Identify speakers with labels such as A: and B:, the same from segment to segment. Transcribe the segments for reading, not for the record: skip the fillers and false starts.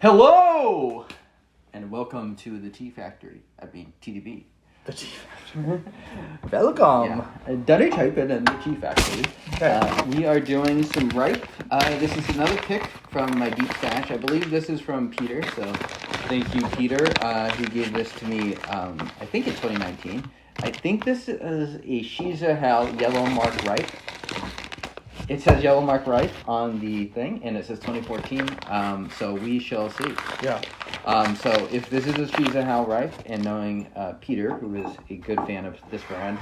A: Hello, and welcome to the Tea Factory. TDB.
B: The Tea Factory. Welcome.
A: Daddy typing in the Tea Factory. Okay. We are doing some ripe. This is another pick from my deep stash. I believe this is from Peter, so thank you, Peter. He gave this to me, I think in 2019. I think this is a Xizi Yellow Mark Ripe. It says Yellow Mark Ripe on the thing, and it says 2014, so we shall see.
B: Yeah.
A: So if this is a Xizi Ripe, and knowing Peter, who is a good fan of this brand,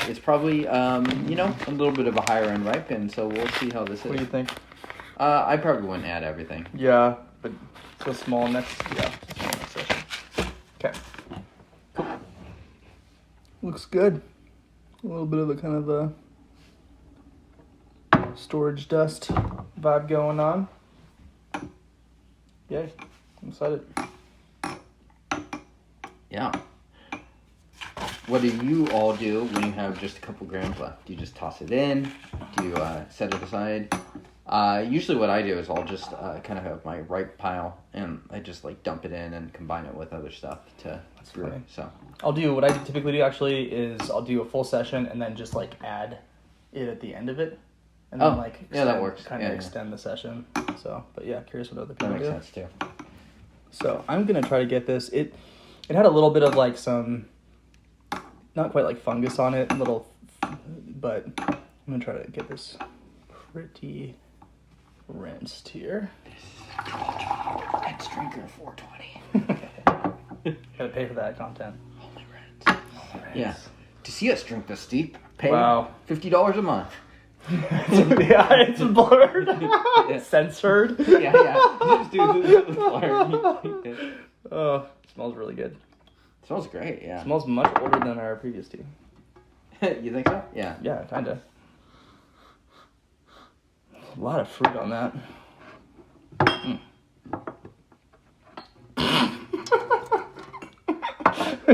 A: it's probably, a little bit of a higher end ripe, and so we'll see how this is.
B: What do you think?
A: I probably wouldn't add everything.
B: Yeah, but so small next session. Okay. Cool. Looks good. A little bit of a kind of a storage dust vibe going on. Yay. I'm excited.
A: Yeah. What do you all do when you have just a couple grams left? Do you just toss it in? Do you set it aside? Usually what I do is I'll just kind of have my ripe pile, and I just dump it in and combine it with other stuff to brew. So
B: I'll do what I typically do actually is I'll do a full session and then just add it at the end of it. And then
A: that works.
B: Kind of extend the session. So, but yeah, curious what other people do.
A: That makes sense too.
B: So I'm gonna try to get this. It had a little bit of some, not quite fungus on it, but I'm gonna try to get this pretty rinsed here.
A: This is called Rinse Drinker 420.
B: Gotta pay for that content.
A: Only rinse. Yeah. To see us drink this deep, pay $50 a month.
B: Yeah, it's blurred. Censored.
A: Yeah. Just do the blur.
B: Oh, it smells really good.
A: It smells great, yeah.
B: It smells much older than our previous tea.
A: You think so? Yeah.
B: Yeah, kinda. A lot of fruit on that.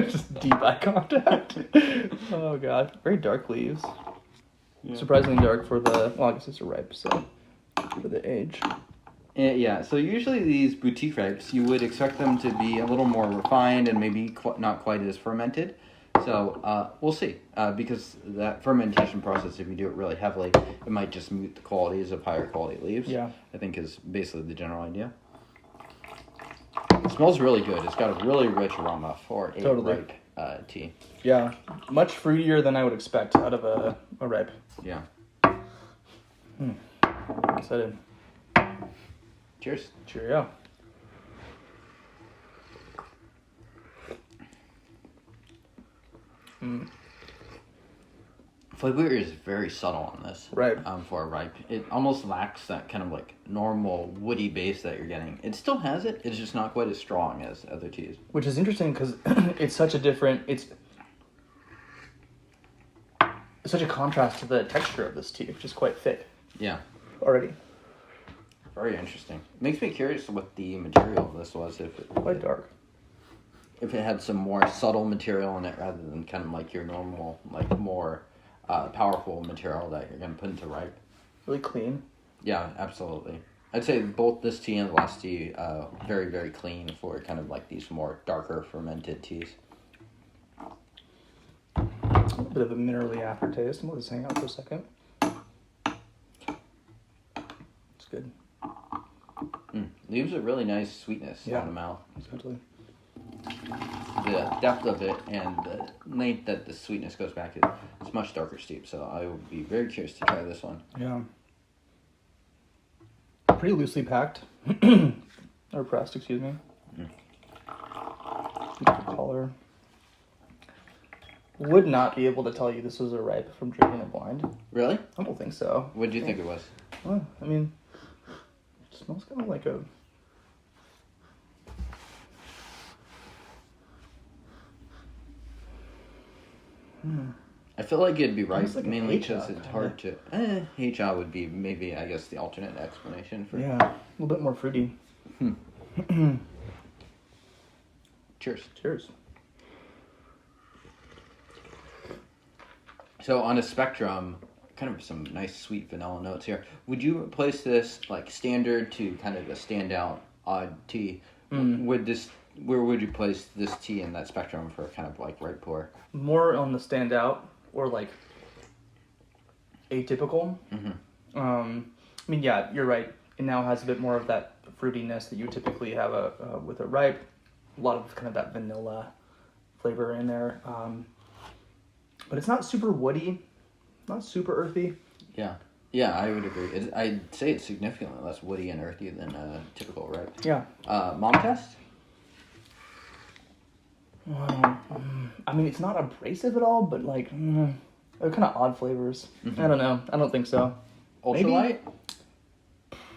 B: Just deep eye contact. Oh god. Very dark leaves. Yeah. Surprisingly dark for I guess it's a ripe, so for the age.
A: Yeah, so usually these boutique ripes, you would expect them to be a little more refined and maybe not quite as fermented. So we'll see, because that fermentation process, if you do it really heavily, it might just mute the qualities of higher quality leaves.
B: Yeah.
A: I think is basically the general idea. It smells really good. It's got a really rich aroma for a ripe tea.
B: Yeah, much fruitier than I would expect out of a ripe.
A: Yeah.
B: Excited.
A: Cheers.
B: Cheerio.
A: Flavor is very subtle on this.
B: Right.
A: For a ripe. It almost lacks that kind of normal woody base that you're getting. It still has it. It's just not quite as strong as other teas.
B: Which is interesting because it's such a contrast to the texture of this tea, which is quite thick.
A: Yeah.
B: Already.
A: Very interesting. Makes me curious what the material of this was.
B: Quite dark.
A: If it had some more subtle material in it rather than kind of your normal, more powerful material that you're going to put into ripe.
B: Really clean.
A: Yeah, absolutely. I'd say both this tea and the last tea, very, very clean for kind of these more darker fermented teas.
B: A bit of a minerally aftertaste. I'm going to just hang out for a second. It's good.
A: Leaves a really nice sweetness on the mouth.
B: Exactly.
A: The depth of it and the length that the sweetness goes back to, it's much darker steep, so I would be very curious to try this one.
B: Yeah. Pretty loosely packed. Or pressed, excuse me. Beautiful color. Would not be able to tell you this was a ripe from drinking it blind.
A: Really?
B: I don't think so.
A: What did you think it was?
B: Well, it smells kind of like a...
A: I feel like it'd be ripe, mainly
B: HA,
A: because it's hard to... HA would be maybe, I guess, the alternate explanation for...
B: Yeah, a little bit more fruity.
A: Cheers.
B: Cheers.
A: So on a spectrum, kind of some nice sweet vanilla notes here. Would you place this standard to kind of a standout odd tea.
B: Mm.
A: Where would you place this tea in that spectrum for kind of like ripe pour?
B: More on the standout or like atypical.
A: Mm-hmm.
B: I mean, yeah, you're right. It now has a bit more of that fruitiness that you typically have with a ripe. A lot of kind of that vanilla flavor in there. But it's not super woody, not super earthy.
A: Yeah, I would agree. I'd say it's significantly less woody and earthy than a typical ripe.
B: Yeah.
A: Mom test?
B: I mean, it's not abrasive at all, but like, they're kind of odd flavors.
A: Mm-hmm.
B: I don't know. I don't think so.
A: Ultralight?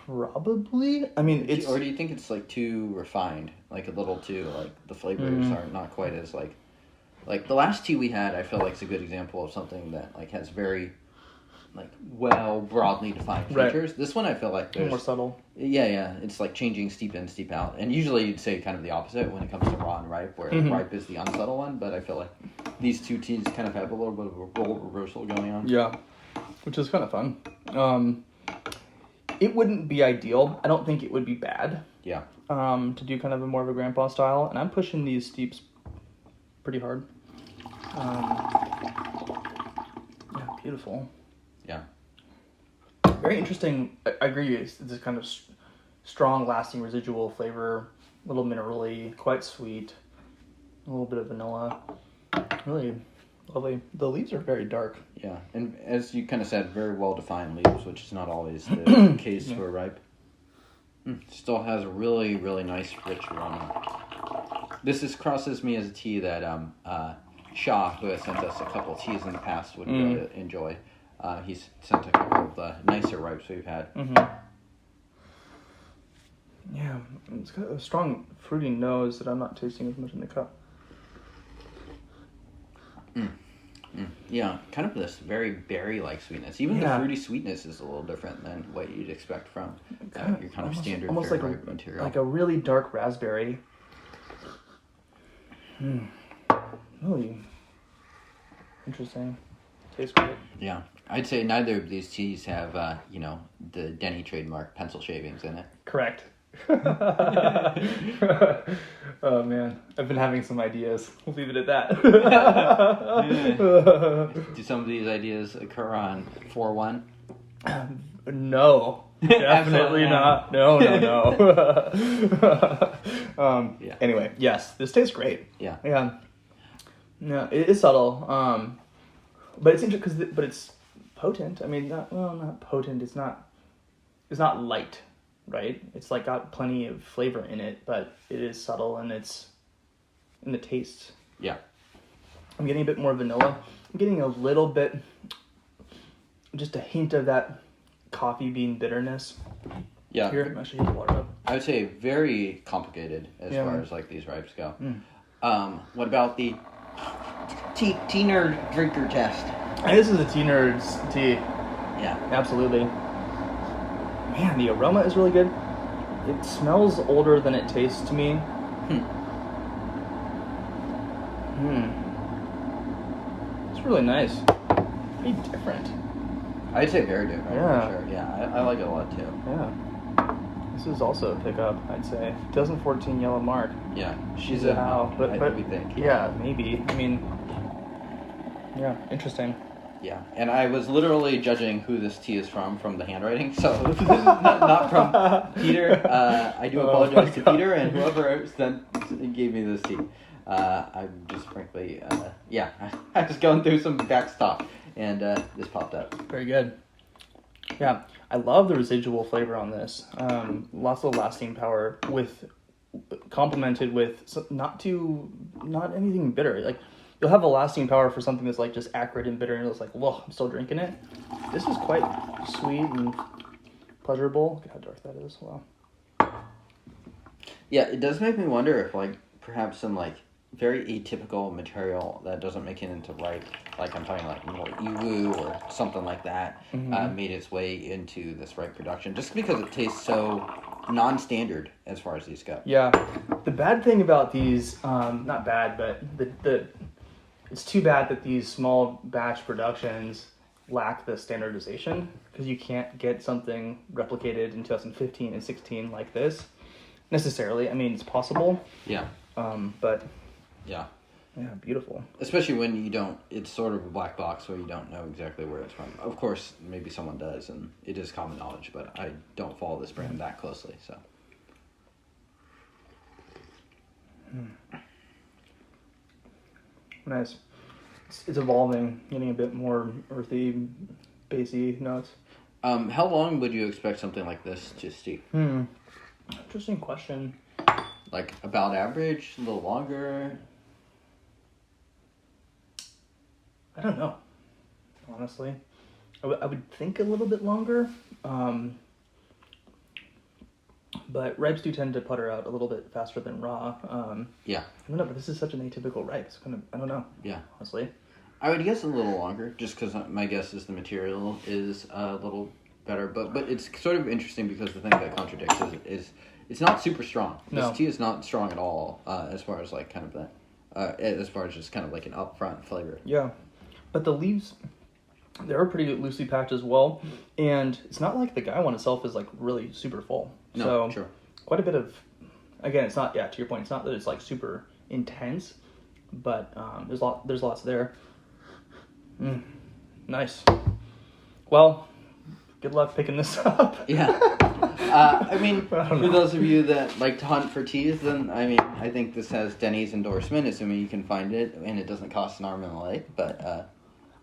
B: Probably. I mean, it's...
A: Or do you think it's like too refined? Like a little too, like the flavors are not quite as like the last tea we had, I feel like it's a good example of something that like has very like broadly defined features. Right. This one I feel like there's
B: more subtle.
A: Yeah. It's like changing steep in, steep out. And usually you'd say kind of the opposite when it comes to raw and ripe, where ripe is the unsubtle one, but I feel like these two teas kind of have a little bit of a role reversal going on.
B: Yeah. Which is kind of fun. It wouldn't be ideal. I don't think it would be bad.
A: Yeah.
B: To do kind of a more of a grandpa style, and I'm pushing these steeps pretty hard. Yeah, beautiful.
A: Yeah.
B: Very interesting. I agree. It's this kind of strong, lasting residual flavor, a little minerally, quite sweet, a little bit of vanilla. Really lovely. The leaves are very dark.
A: Yeah, and as you kind of said, very well-defined leaves, which is not always the case for ripe. Still has a really, really nice, rich aroma. This crosses me as a tea that Shah, who has sent us a couple of teas in the past, would really enjoy. He's sent a couple of the nicer ripes we've had.
B: Yeah, it's got a strong fruity nose that I'm not tasting as much in the cup.
A: Yeah, kind of this very berry-like sweetness. Even the fruity sweetness is a little different than what you'd expect from your kind of standard
B: almost
A: very
B: like
A: ripe material.
B: Like a really dark raspberry. Really interesting. Tastes great.
A: Yeah, I'd say neither of these teas have, the Denny trademark pencil shavings in it.
B: Correct. Oh man, I've been having some ideas. We'll leave it at that.
A: Do some of these ideas occur on 4-1?
B: No, definitely not. No. Anyway, yes, this tastes great.
A: Yeah.
B: No, it is subtle. But it's interesting but it's potent. I mean, not potent. It's not light. Right? It's like got plenty of flavor in it, but it is subtle and it's in the taste.
A: Yeah.
B: I'm getting a bit more vanilla. I'm getting a little bit, just a hint of that coffee bean bitterness.
A: Yeah.
B: Here, I'm actually heat the water up.
A: I would say very complicated as far as like these ripes go. What about the tea nerd drinker test?
B: And this is a tea nerd's tea.
A: Yeah.
B: Absolutely. Man, the aroma is really good. It smells older than it tastes to me. It's really nice. Very different.
A: I'd say very different.
B: Yeah.
A: For sure. Yeah, I like it a lot too.
B: Yeah. This is also a pickup, I'd say. 2014 Yellow Mark.
A: Yeah.
B: Xizi how. But
A: we think.
B: Yeah, maybe. I mean, yeah, interesting.
A: Yeah, and I was literally judging who this tea is from the handwriting, so this is not from Peter. I do apologize to Peter and whoever gave me this tea. I'm just frankly, I was going through some back stock, and this popped up.
B: Very good. Yeah, I love the residual flavor on this. Lots of lasting power complemented with not anything bitter. Like, you'll have a lasting power for something that's like just acrid and bitter, and it's like, whoa, I'm still drinking it. This is quite sweet and pleasurable. Look at how dark that is. Wow.
A: Yeah, it does make me wonder if like perhaps some like very atypical material that doesn't make it into ripe, like I'm talking like more iwu or something like that, made its way into this ripe production, just because it tastes so non-standard as far as these go.
B: Yeah, the bad thing about these, not bad, but it's too bad that these small batch productions lack the standardization, because you can't get something replicated in 2015 and 16 like this. necessarily. I mean, it's possible.
A: Yeah.
B: But
A: Yeah.
B: yeah, beautiful.
A: Especially when you don't, it's sort of a black box where you don't know exactly where it's from. Of course, maybe someone does, and it is common knowledge, but I don't follow this brand that closely, so.
B: Nice. It's evolving, getting a bit more earthy, bassy notes.
A: How long would you expect something like this to steep?
B: Interesting question.
A: Like about average, a little longer?
B: I don't know, honestly. I would think a little bit longer. But ripes do tend to putter out a little bit faster than raw.
A: Yeah.
B: I don't know, but this is such an atypical ripe. It's kind of, I don't know.
A: Yeah.
B: Honestly.
A: I would guess a little longer, just because my guess is the material is a little better. But it's sort of interesting because the thing that contradicts is it's not super strong.
B: No.
A: This tea is not strong at all as far as like kind of that, as far as just kind of like an upfront flavor.
B: Yeah. But the leaves, they're pretty loosely packed as well. And it's not like the guy one itself is like really super full.
A: No,
B: so
A: sure.
B: Quite a bit of, again, it's not, to your point, it's not that it's like super intense, but there's lots there. Nice. Well, good luck picking this up.
A: Yeah. I mean, for those of you that like to hunt for teas, then I think this has Denny's endorsement, assuming you can find it and it doesn't cost an arm and a leg. But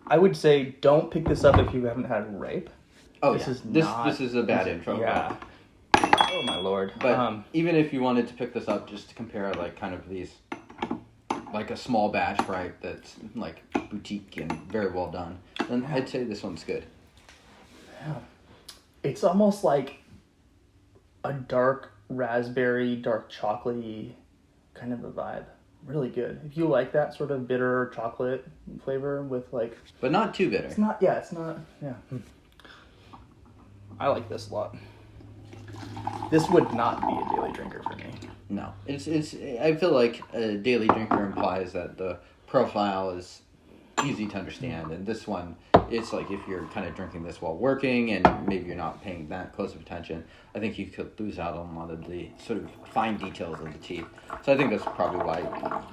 B: I would say don't pick this up if you haven't had ripe.
A: Oh,
B: this
A: yeah. This is a bad intro.
B: Yeah. Oh my lord.
A: But even if you wanted to pick this up just to compare like kind of these, like a small batch, right, that's like boutique and very well done, then I'd say this one's good.
B: Yeah. It's almost like a dark raspberry, dark chocolatey kind of a vibe. Really good. If you like that sort of bitter chocolate flavor with like...
A: But not too bitter.
B: It's not, yeah. I like this a lot. This would not be a daily drinker for me.
A: No. It's. I feel like a daily drinker implies that the profile is easy to understand, and this one, it's like if you're kind of drinking this while working and maybe you're not paying that close of attention, I think you could lose out on a lot of the sort of fine details of the tea. So I think that's probably why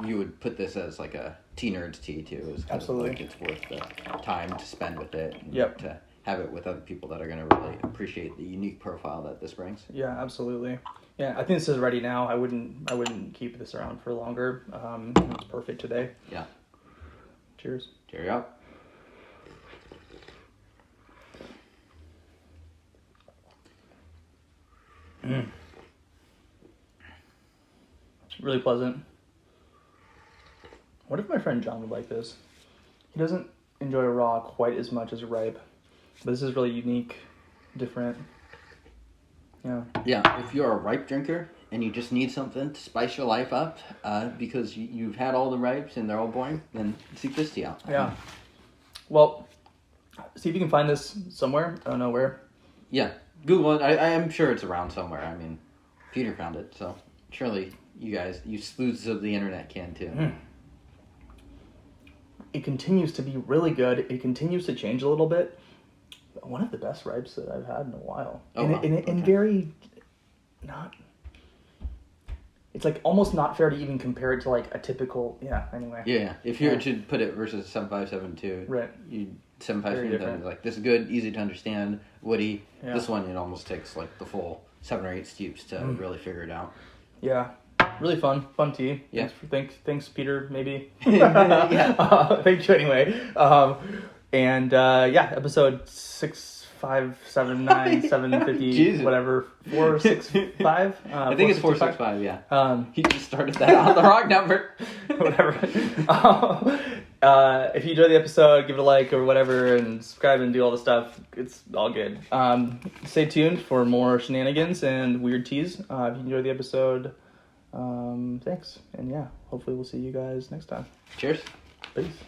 A: you would put this as like a tea nerd's tea too. Is
B: Absolutely.
A: Like it's worth the time to spend with it. And
B: Yep.
A: To have it with other people that are going to really appreciate the unique profile that this brings.
B: Yeah, absolutely. Yeah, I think this is ready now. I wouldn't keep this around for longer. It's perfect today.
A: Yeah.
B: Cheers.
A: Cheerio up.
B: Really pleasant. What if my friend John would like this? He doesn't enjoy raw quite as much as ripe, but this is really unique, different. Yeah.
A: Yeah, if you're a ripe drinker and you just need something to spice your life up because you've had all the ripes and they're all boring, then seek this tea out.
B: Yeah. Well, see if you can find this somewhere. I don't know where.
A: Yeah, Google it. I am sure it's around somewhere. I mean, Peter found it, so surely you guys, you sleuths of the internet can too.
B: It continues to be really good. It continues to change a little bit. One of the best ripes that I've had in a while.
A: Oh, wow.
B: And very not... It's like almost not fair to even compare it to like a typical... Yeah, anyway.
A: Yeah, if you were to put it versus 7572,
B: right.
A: You 7572, like this is good, easy to understand, woody.
B: Yeah.
A: This one, it almost takes like the full 7 or 8 steeps to really figure it out.
B: Yeah. Really fun tea.
A: Yeah.
B: Thanks, Peter, maybe.
A: Yeah.
B: Thank you anyway. Episode 6579 750 whatever 465.
A: I think it's 465. Yeah. He just started that on the wrong number.
B: Whatever. If you enjoy the episode, give it a like or whatever, and subscribe and do all the stuff. It's all good. Stay tuned for more shenanigans and weird teas. If you enjoy the episode, thanks. And yeah, hopefully we'll see you guys next time.
A: Cheers.
B: Peace.